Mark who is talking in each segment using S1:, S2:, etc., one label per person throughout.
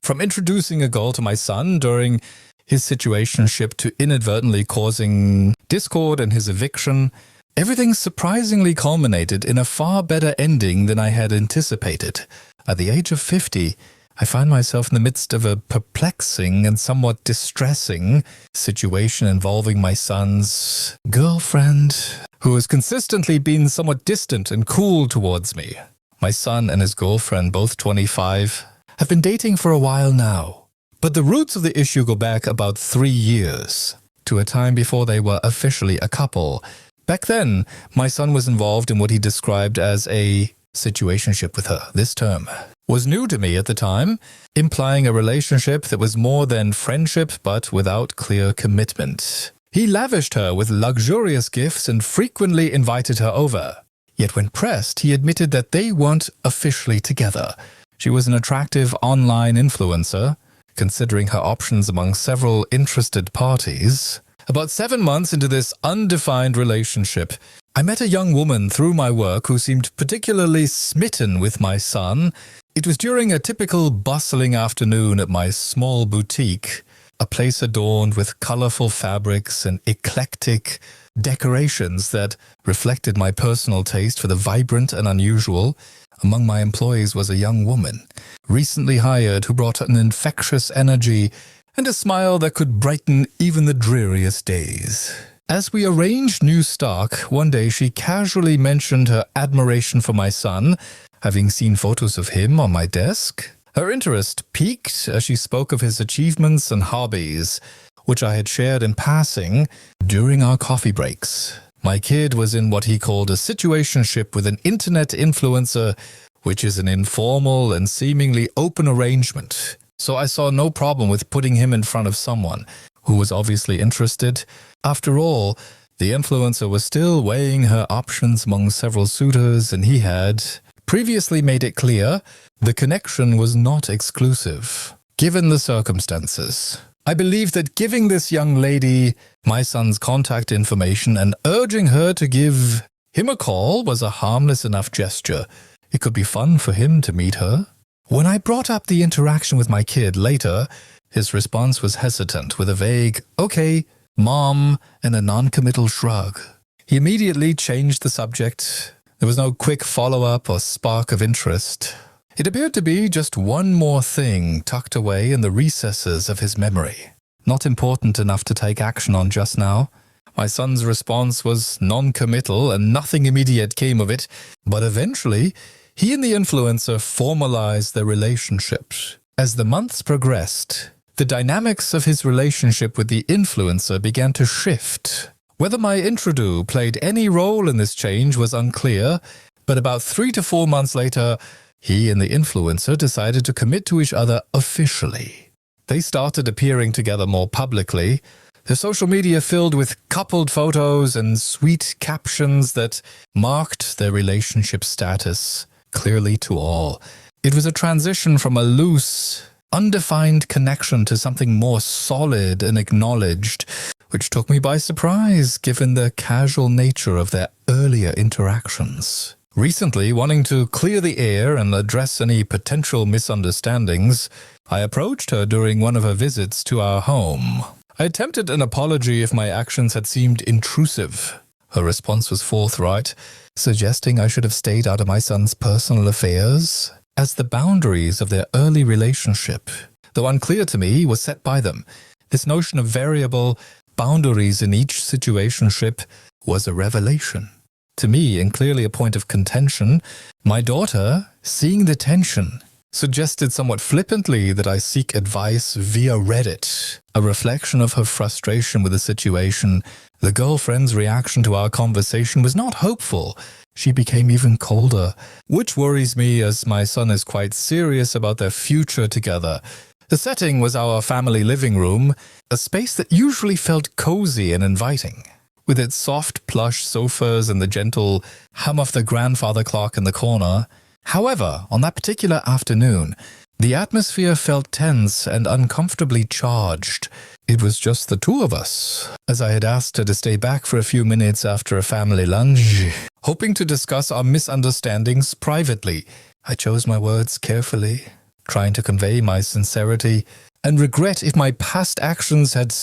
S1: From introducing a girl to my son during his situationship to inadvertently causing discord and his eviction, everything surprisingly culminated in a far better ending than I had anticipated. At the age of 50, I find myself in the midst of a perplexing and somewhat distressing situation involving my son's girlfriend, who has consistently been somewhat distant and cool towards me. My son and his girlfriend, both 25, have been dating for a while now. But the roots of the issue go back about 3 years, to a time before they were officially a couple. Back then, my son was involved in what he described as a situationship with her. This term was new to me at the time, implying a relationship that was more than friendship but without clear commitment. He lavished her with luxurious gifts and frequently invited her over. Yet when pressed, he admitted that they weren't officially together. She was an attractive online influencer, considering her options among several interested parties. About 7 months into this undefined relationship, I met a young woman through my work who seemed particularly smitten with my son. It was during a typical bustling afternoon at my small boutique, a place adorned with colorful fabrics and eclectic decorations that reflected my personal taste for the vibrant and unusual. Among my employees was a young woman, recently hired, who brought an infectious energy and a smile that could brighten even the dreariest days. As we arranged new stock, one day she casually mentioned her admiration for my son, having seen photos of him on my desk. Her interest piqued as she spoke of his achievements and hobbies, which I had shared in passing during our coffee breaks. My kid was in what he called a situationship with an internet influencer, which is an informal and seemingly open arrangement. So I saw no problem with putting him in front of someone who was obviously interested. After all, the influencer was still weighing her options among several suitors, and he had previously made it clear the connection was not exclusive. Given the circumstances, I believe that giving this young lady my son's contact information and urging her to give him a call was a harmless enough gesture. It could be fun for him to meet her. When I brought up the interaction with my kid later, his response was hesitant, with a vague, "Okay, Mom," and a non-committal shrug. He immediately changed the subject. There was no quick follow-up or spark of interest. It appeared to be just one more thing tucked away in the recesses of his memory, not important enough to take action on just now. My son's response was non-committal and nothing immediate came of it, but eventually he and the influencer formalized their relationship. As the months progressed, the dynamics of his relationship with the influencer began to shift. Whether my introdu played any role in this change was unclear, but about 3 to 4 months later, he and the influencer decided to commit to each other officially. They started appearing together more publicly, their social media filled with coupled photos and sweet captions that marked their relationship status clearly to all. It was a transition from a loose, undefined connection to something more solid and acknowledged, which took me by surprise given the casual nature of their earlier interactions. Recently, wanting to clear the air and address any potential misunderstandings, I approached her during one of her visits to our home. I attempted an apology if my actions had seemed intrusive. Her response was forthright, suggesting I should have stayed out of my son's personal affairs, as the boundaries of their early relationship, though unclear to me, was set by them. This notion of variable boundaries in each situationship was a revelation. To me, and clearly a point of contention, my daughter, seeing the tension, suggested somewhat flippantly that I seek advice via Reddit, a reflection of her frustration with the situation. The girlfriend's reaction to our conversation was not hopeful. She became even colder, which worries me as my son is quite serious about their future together. The setting was our family living room, a space that usually felt cozy and inviting, with its soft plush sofas and the gentle hum of the grandfather clock in the corner. However, on that particular afternoon, the atmosphere felt tense and uncomfortably charged. It was just the two of us, as I had asked her to stay back for a few minutes after a family lunch, hoping to discuss our misunderstandings privately. I chose my words carefully. trying to convey my sincerity, and regret if my past actions had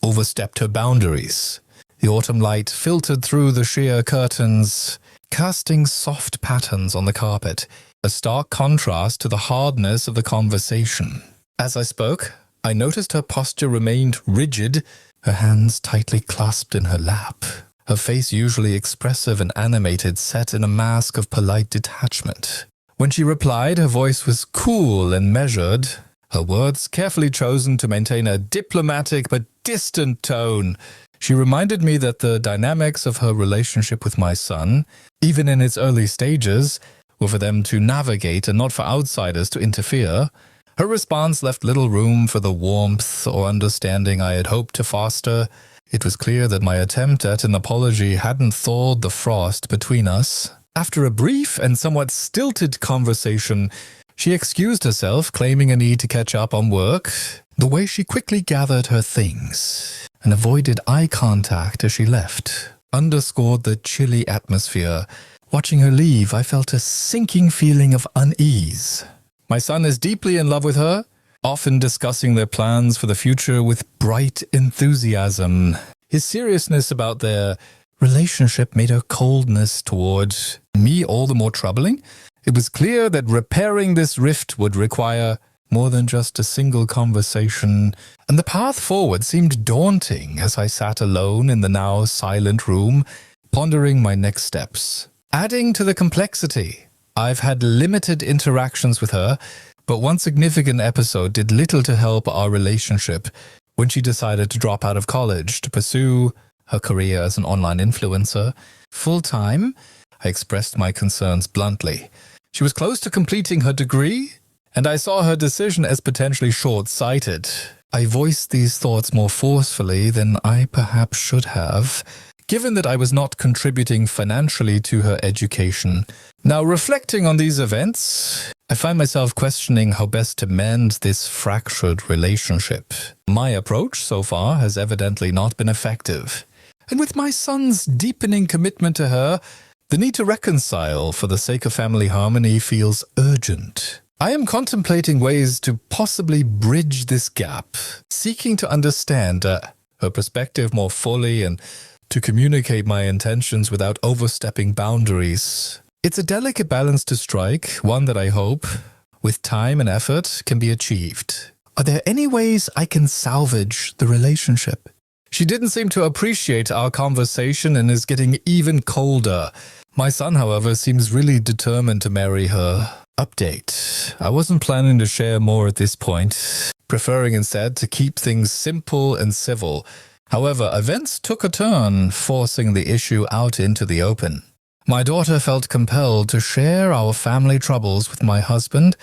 S1: overstepped her boundaries. The autumn light filtered through the sheer curtains, casting soft patterns on the carpet, a stark contrast to the hardness of the conversation. As I spoke, I noticed her posture remained rigid, her hands tightly clasped in her lap, her face usually expressive and animated set in a mask of polite detachment. When she replied, her voice was cool and measured, her words carefully chosen to maintain a diplomatic but distant tone. She reminded me that the dynamics of her relationship with my son, even in its early stages, were for them to navigate and not for outsiders to interfere. Her response left little room for the warmth or understanding I had hoped to foster. It was clear that my attempt at an apology hadn't thawed the frost between us. After a brief and somewhat stilted conversation, she excused herself, claiming a need to catch up on work. The way she quickly gathered her things and avoided eye contact as she left underscored the chilly atmosphere. Watching her leave, I felt a sinking feeling of unease. My son is deeply in love with her, often discussing their plans for the future with bright enthusiasm. His seriousness about their relationship made her coldness toward me all the more troubling. It was clear that repairing this rift would require more than just a single conversation, and the path forward seemed daunting as I sat alone in the now silent room, pondering my next steps. Adding to the complexity, I've had limited interactions with her, but one significant episode did little to help our relationship when she decided to drop out of college to pursue her career as an online influencer full-time. I expressed my concerns bluntly. She was close to completing her degree, and I saw her decision as potentially short-sighted. I voiced these thoughts more forcefully than I perhaps should have, given that I was not contributing financially to her education. Now, reflecting on these events, I find myself questioning how best to mend this fractured relationship. My approach so far has evidently not been effective. And with my son's deepening commitment to her, the need to reconcile for the sake of family harmony feels urgent. I am contemplating ways to possibly bridge this gap, seeking to understand her perspective more fully and to communicate my intentions without overstepping boundaries. It's a delicate balance to strike, one that I hope, with time and effort, can be achieved. Are there any ways I can salvage the relationship? She didn't seem to appreciate our conversation and is getting even colder. My son, however, seems really determined to marry her. Update. I wasn't planning to share more at this point, preferring instead to keep things simple and civil. However, events took a turn, forcing the issue out into the open. My daughter felt compelled to share our family troubles with my husband,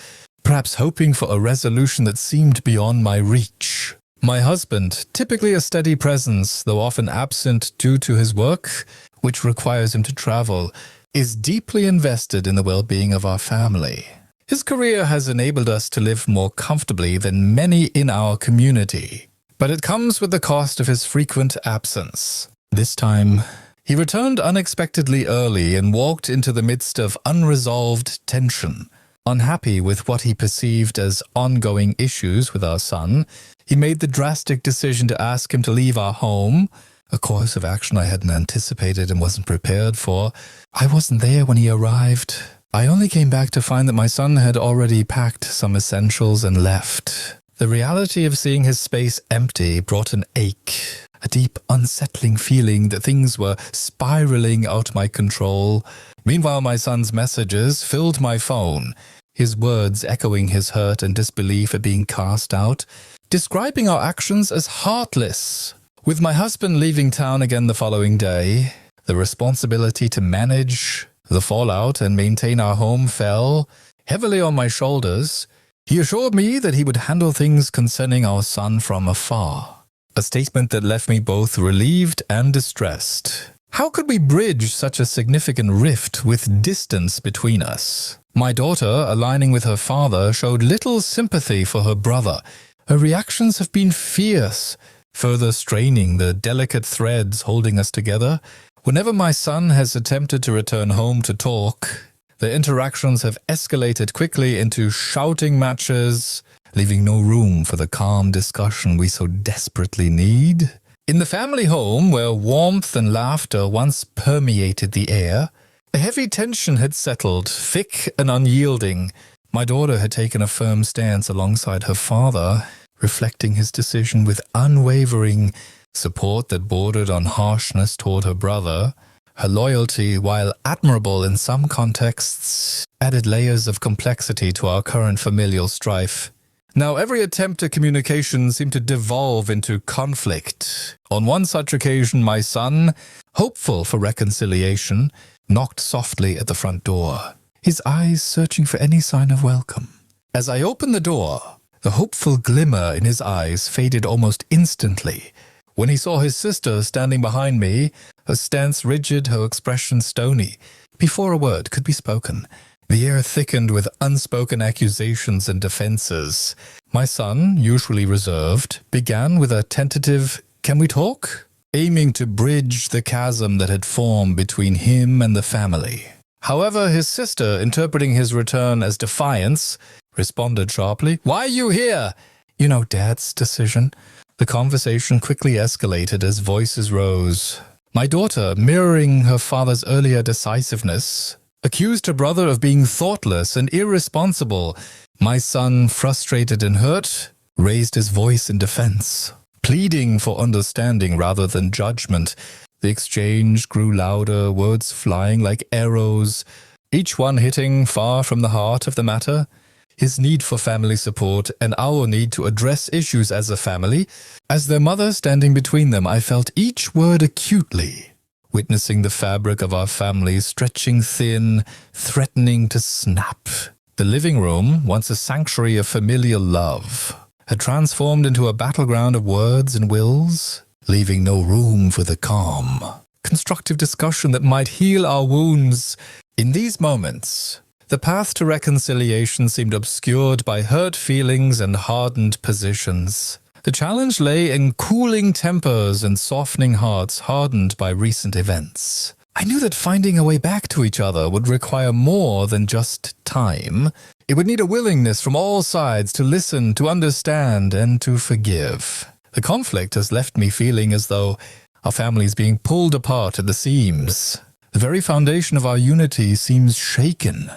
S1: perhaps hoping for a resolution that seemed beyond my reach. My husband, typically a steady presence, though often absent due to his work, which requires him to travel, is deeply invested in the well-being of our family. His career has enabled us to live more comfortably than many in our community, but it comes with the cost of his frequent absence. This time, he returned unexpectedly early and walked into the midst of unresolved tension. Unhappy with what he perceived as ongoing issues with our son, he made the drastic decision to ask him to leave our home, a course of action I hadn't anticipated and wasn't prepared for. I wasn't there when he arrived. I only came back to find that my son had already packed some essentials and left. The reality of seeing his space empty brought an ache, a deep, unsettling feeling that things were spiraling out of my control. Meanwhile, my son's messages filled my phone, his words echoing his hurt and disbelief at being cast out, describing our actions as heartless. With my husband leaving town again the following day, the responsibility to manage the fallout and maintain our home fell heavily on my shoulders. He assured me that he would handle things concerning our son from afar, a statement that left me both relieved and distressed. How could we bridge such a significant rift with distance between us? My daughter, aligning with her father, showed little sympathy for her brother. Her reactions have been fierce, further straining the delicate threads holding us together. Whenever my son has attempted to return home to talk, Their interactions have escalated quickly into shouting matches, leaving no room for the calm discussion we so desperately need. In the family home, where warmth and laughter once permeated the air, a heavy tension had settled, thick and unyielding. My daughter had taken a firm stance alongside her father, reflecting his decision with unwavering support that bordered on harshness toward her brother. Her loyalty, while admirable in some contexts, added layers of complexity to our current familial strife. Now, every attempt at communication seemed to devolve into conflict. On one such occasion, my son, hopeful for reconciliation, knocked softly at the front door, his eyes searching for any sign of welcome. As I opened the door, the hopeful glimmer in his eyes faded almost instantly. When he saw his sister standing behind me, her stance rigid, her expression stony, before a word could be spoken, the air thickened with unspoken accusations and defenses. My son, usually reserved, began with a tentative, "Can we talk?" aiming to bridge the chasm that had formed between him and the family. However, his sister, interpreting his return as defiance, responded sharply, "Why are you here?" "You know Dad's decision." The conversation quickly escalated as voices rose. My daughter, mirroring her father's earlier decisiveness, accused her brother of being thoughtless and irresponsible. My son, frustrated and hurt, raised his voice in defense, pleading for understanding rather than judgment. The exchange grew louder, words flying like arrows, each one hitting far from the heart of the matter. His need for family support and our need to address issues as a family. As their mother standing between them, I felt each word acutely, witnessing the fabric of our family stretching thin, threatening to snap. The living room, once a sanctuary of familial love, had transformed into a battleground of words and wills, leaving no room for the calm, constructive discussion that might heal our wounds. In these moments, the path to reconciliation seemed obscured by hurt feelings and hardened positions. The challenge lay in cooling tempers and softening hearts hardened by recent events. I knew that finding a way back to each other would require more than just time. It would need a willingness from all sides to listen, to understand, and to forgive. The conflict has left me feeling as though our family is being pulled apart at the seams. The very foundation of our unity seems shaken.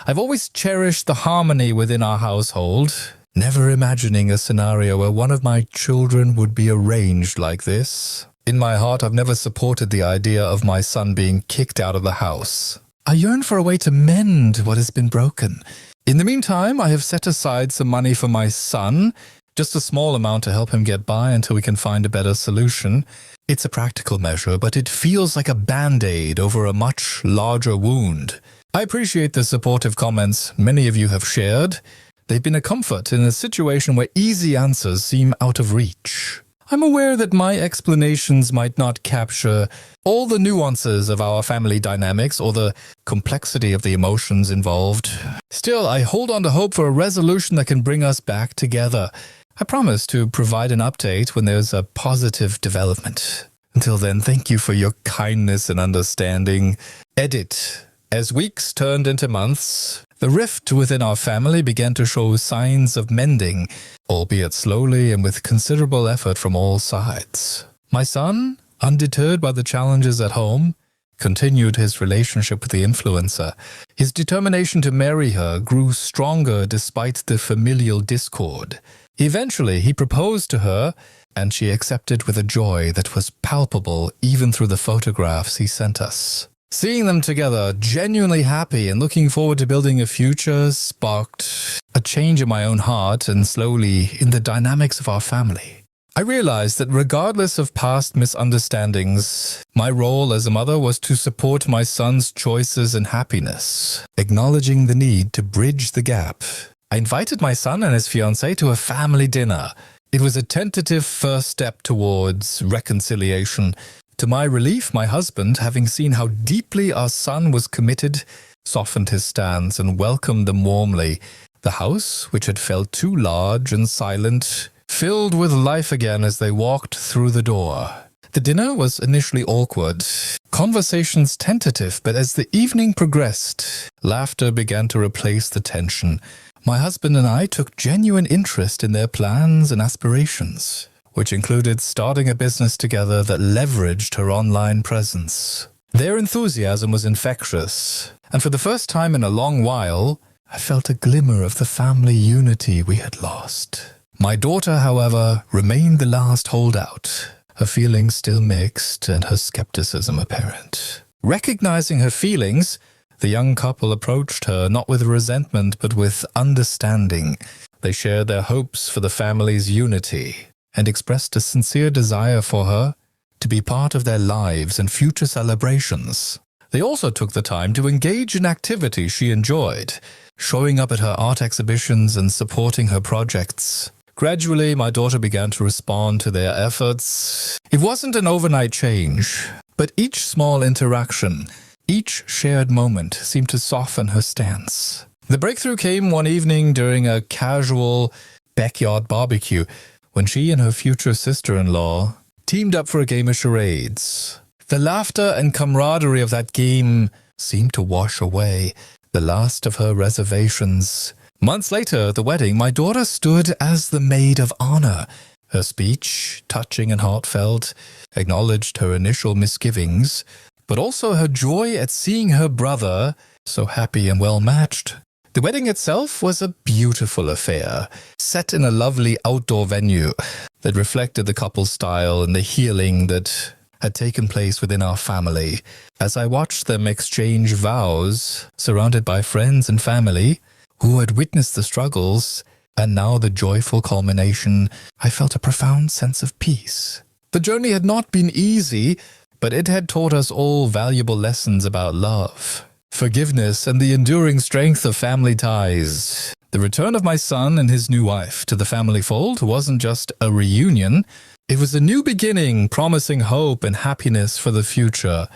S1: I've always cherished the harmony within our household, never imagining a scenario where one of my children would be arranged like this. In my heart, I've never supported the idea of my son being kicked out of the house. I yearn for a way to mend what has been broken. In the meantime, I have set aside some money for my son, just a small amount to help him get by until we can find a better solution. It's a practical measure, but it feels like a band-aid over a much larger wound. I appreciate the supportive comments many of you have shared. They've been a comfort in a situation where easy answers seem out of reach. I'm aware that my explanations might not capture all the nuances of our family dynamics or the complexity of the emotions involved. Still, I hold on to hope for a resolution that can bring us back together. I promise to provide an update when there's a positive development. Until then, thank you for your kindness and understanding. Edit. As weeks turned into months, the rift within our family began to show signs of mending, albeit slowly and with considerable effort from all sides. My son, undeterred by the challenges at home, continued his relationship with the influencer. His determination to marry her grew stronger despite the familial discord. Eventually, he proposed to her, and she accepted with a joy that was palpable even through the photographs he sent us. Seeing them together, genuinely happy and looking forward to building a future, sparked a change in my own heart and slowly in the dynamics of our family. I realized that regardless of past misunderstandings, my role as a mother was to support my son's choices and happiness, acknowledging the need to bridge the gap. I invited my son and his fiancée to a family dinner. It was a tentative first step towards reconciliation. To my relief, my husband, having seen how deeply our son was committed, softened his stance and welcomed them warmly. The house, which had felt too large and silent, filled with life again as they walked through the door. The dinner was initially awkward, conversations tentative, but as the evening progressed, laughter began to replace the tension. My husband and I took genuine interest in their plans and aspirations, which included starting a business together that leveraged her online presence. Their enthusiasm was infectious, and for the first time in a long while, I felt a glimmer of the family unity we had lost. My daughter, however, remained the last holdout, her feelings still mixed and her skepticism apparent. Recognizing her feelings, the young couple approached her not with resentment but with understanding. They shared their hopes for the family's unity and expressed a sincere desire for her to be part of their lives and future celebrations. They also took the time to engage in activities she enjoyed, showing up at her art exhibitions and supporting her projects. Gradually, my daughter began to respond to their efforts. It wasn't an overnight change, but each small interaction, each shared moment seemed to soften her stance. The breakthrough came one evening during a casual backyard barbecue when she and her future sister-in-law teamed up for a game of charades. The laughter and camaraderie of that game seemed to wash away the last of her reservations. Months later, at the wedding, my daughter stood as the maid of honor. Her speech, touching and heartfelt, acknowledged her initial misgivings, but also her joy at seeing her brother so happy and well-matched. The wedding itself was a beautiful affair, set in a lovely outdoor venue that reflected the couple's style and the healing that had taken place within our family. As I watched them exchange vows, surrounded by friends and family who had witnessed the struggles and now the joyful culmination, I felt a profound sense of peace. The journey had not been easy, but it had taught us all valuable lessons about love, forgiveness, and the enduring strength of family ties. The return of my son and his new wife to the family fold wasn't just a reunion, it was a new beginning, promising hope and happiness for the future.